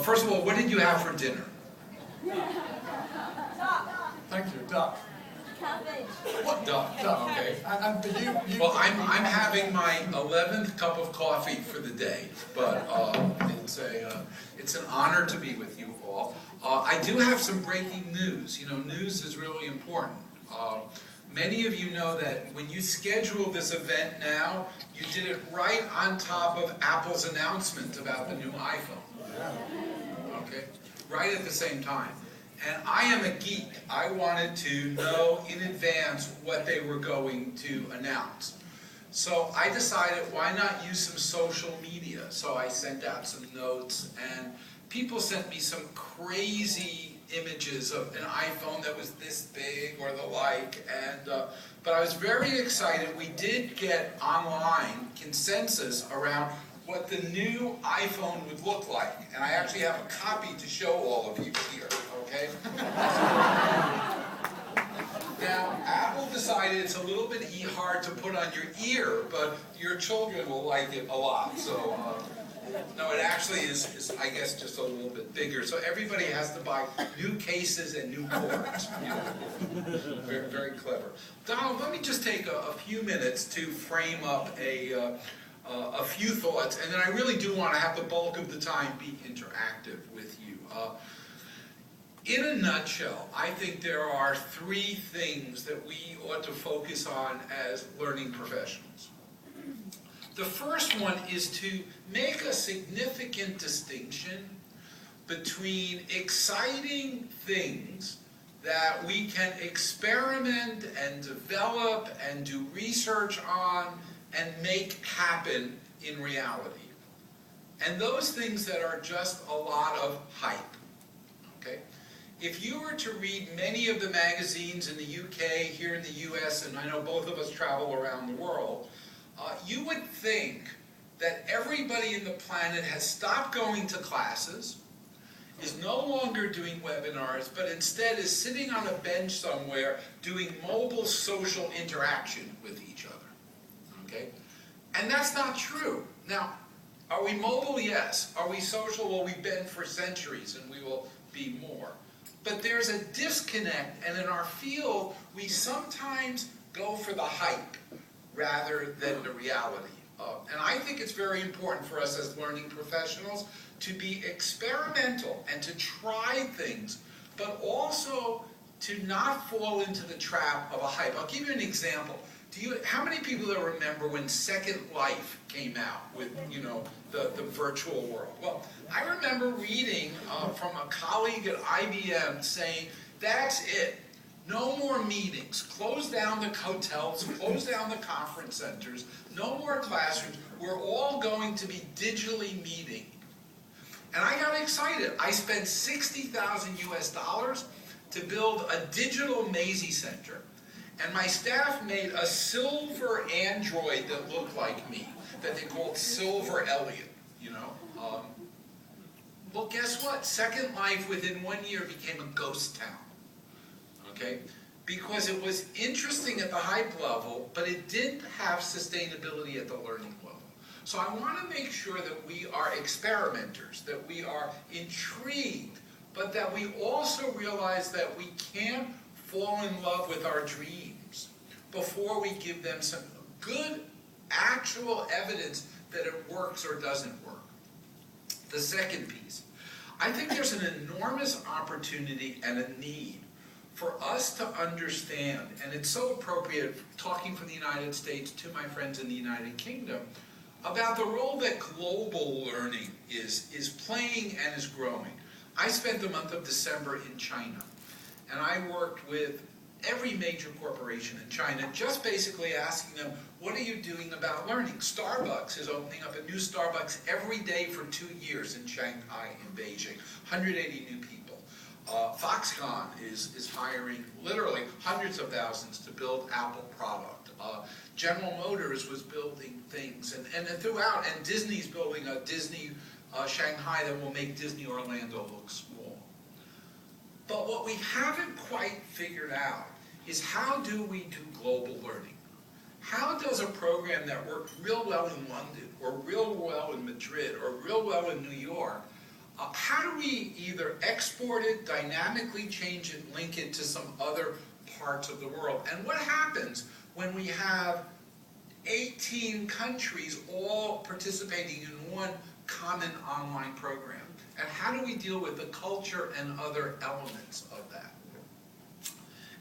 First of all, what did you have for dinner? Duck. Thank you, duck. Cabbage. What duck? Okay. And for you Well, I'm having my 11th cup of coffee for the day, but it's an honor to be with you all. I do have some breaking news. You know, news is really important. Many of you know that when you schedule this event now, you did it right on top of Apple's announcement about the new iPhone. Okay? Right at the same time. And I am a geek. I wanted to know in advance what they were going to announce. So I decided, why not use some social media? So I sent out some notes, and people sent me some crazy images of an iPhone that was this big or the like. But I was very excited. We did get online consensus around what the new iPhone would look like. And I actually have a copy to show all of you here, okay? Now, Apple decided it's a little bit hard to put on your ear, but your children will like it a lot. So, no, it actually is, I guess, just a little bit bigger. So everybody has to buy new cases and new cords. You know? Very, very clever. Donald, let me just take a few minutes to frame up a few thoughts, and then I really do want to have the bulk of the time be interactive with you. In a nutshell, I think there are three things that we ought to focus on as learning professionals. The first one is to make a significant distinction between exciting things that we can experiment and develop and do research on and make happen in reality, and those things that are just a lot of hype. Okay? If you were to read many of the magazines in the UK, here in the US, and I know both of us travel around the world, you would think that everybody in the planet has stopped going to classes, is no longer doing webinars, but instead is sitting on a bench somewhere doing mobile social interaction with each other. Okay? And that's not true. Now, are we mobile? Yes. Are we social? Well, we've been for centuries, and we will be more. But there's a disconnect, and in our field, we sometimes go for the hype rather than the reality. And I think it's very important for us as learning professionals to be experimental and to try things, but also to not fall into the trap of a hype. I'll give you an example. How many people that remember when Second Life came out with, you know, the virtual world? Well, I remember reading from a colleague at IBM saying, that's it. No more meetings. Close down the hotels, close down the conference centers, no more classrooms. We're all going to be digitally meeting. And I got excited. I spent $60,000 US to build a digital Masie center. And my staff made a silver android that looked like me, that they called Silver Elliot, you know. Well, guess what? Second Life, within 1 year, became a ghost town. Okay? Because it was interesting at the hype level, but it didn't have sustainability at the learning level. So I want to make sure that we are experimenters, that we are intrigued, but that we also realize that we can't fall in love with our dreams before we give them some good, actual evidence that it works or doesn't work. The second piece, I think there's an enormous opportunity and a need for us to understand, and it's so appropriate talking from the United States to my friends in the United Kingdom, about the role that global learning is playing and is growing. I spent the month of December in China, and I worked with every major corporation in China, just basically asking them, what are you doing about learning? Starbucks is opening up a new Starbucks every day for 2 years in Shanghai and Beijing, 180 new people. Foxconn is hiring literally hundreds of thousands to build Apple product. General Motors was building things, and throughout, and Disney's building a Disney Shanghai that will make Disney Orlando look small. But what we haven't quite figured out is, how do we do global learning? how does a program that worked real well in London, or real well in Madrid, or real well in New York, how do we either export it, dynamically change it, link it to some other parts of the world? And what happens when we have 18 countries all participating in one common online program? And how do we deal with the culture and other elements of that?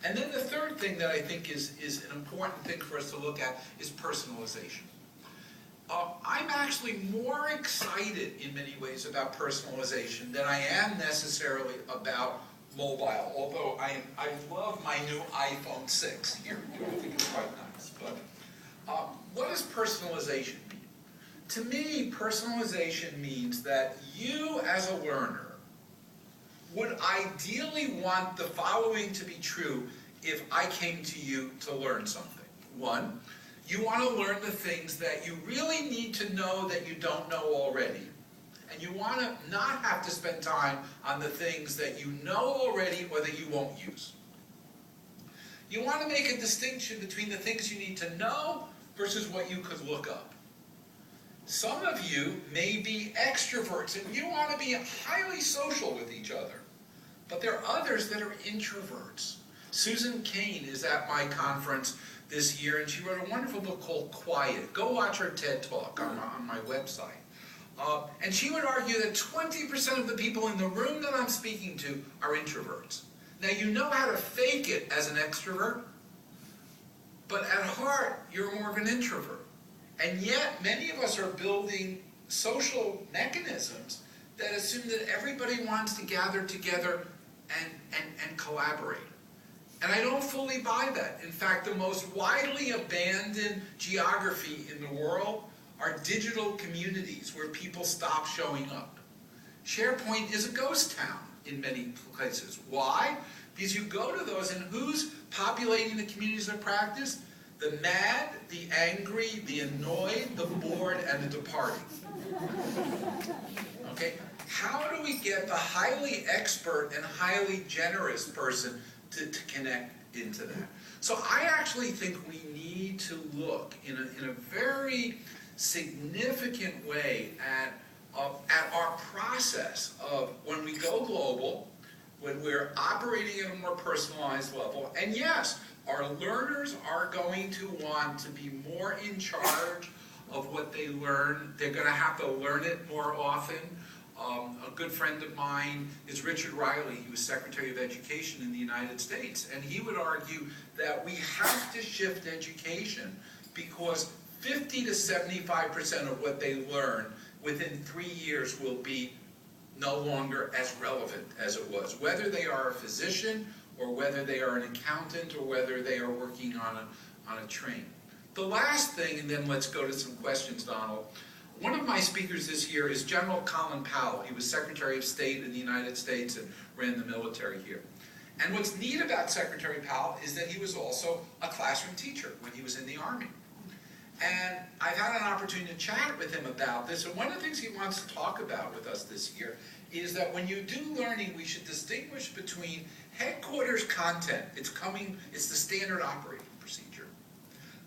And then the third thing that I think is an important thing for us to look at is personalization. I'm actually more excited in many ways about personalization than I am necessarily about mobile, although I love my new iPhone 6 here. I think it's quite nice. But what does personalization mean? To me, personalization means that you as a learner would ideally want the following to be true if I came to you to learn something. One, you want to learn the things that you really need to know that you don't know already. And you want to not have to spend time on the things that you know already or that you won't use. You want to make a distinction between the things you need to know versus what you could look up. Some of you may be extroverts and you want to be highly social with each other. But there are others that are introverts. Susan Cain is at my conference this year, and she wrote a wonderful book called Quiet. Go watch her TED Talk on my website. And she would argue that 20% of the people in the room that I'm speaking to are introverts. Now, you know how to fake it as an extrovert, but at heart, you're more of an introvert. And yet, many of us are building social mechanisms that assume that everybody wants to gather together and collaborate. And I don't fully buy that. In fact, the most widely abandoned geography in the world are digital communities where people stop showing up. SharePoint is a ghost town in many places. Why? Because you go to those, and who's populating the communities of practice? The mad, the angry, the annoyed, the bored, and the departing. Okay? How do we get the highly expert and highly generous person to connect into that? So I actually think we need to look in a very significant way at our process of when we go global, when we're operating at a more personalized level. And yes, our learners are going to want to be more in charge of what they learn. They're going to have to learn it more often. A good friend of mine is Richard Riley. He was Secretary of Education in the United States. And he would argue that we have to shift education because 50 to 75% of what they learn within 3 years will be no longer as relevant as it was. Whether they are a physician, or whether they are an accountant, or whether they are working on a train. The last thing, and then let's go to some questions, Donald. One of my speakers this year is General Colin Powell. He was Secretary of State in the United States and ran the military here. And what's neat about Secretary Powell is that he was also a classroom teacher when he was in the Army. And I've had an opportunity to chat with him about this, and one of the things he wants to talk about with us this year is that when you do learning, we should distinguish between headquarters content, it's the standard operating procedure.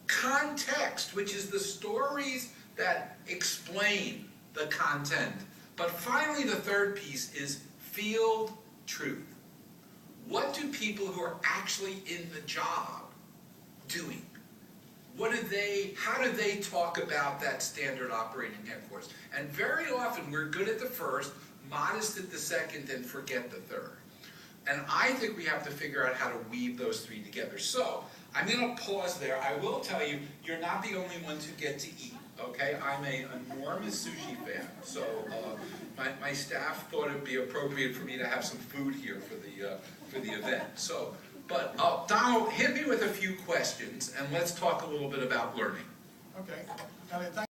Context, which is the stories that explain the content. But finally, the third piece is field truth. What do people who are actually in the job doing? How do they talk about that standard operating headquarters? And very often we're good at the first, modest at the second, and forget the third. And I think we have to figure out how to weave those three together. So I'm going to pause there. I will tell you, you're not the only ones who get to eat. Okay, I'm an enormous sushi fan, so my staff thought it'd be appropriate for me to have some food here for the event. So, but Donald, hit me with a few questions, and let's talk a little bit about learning. Okay, Elliot, thank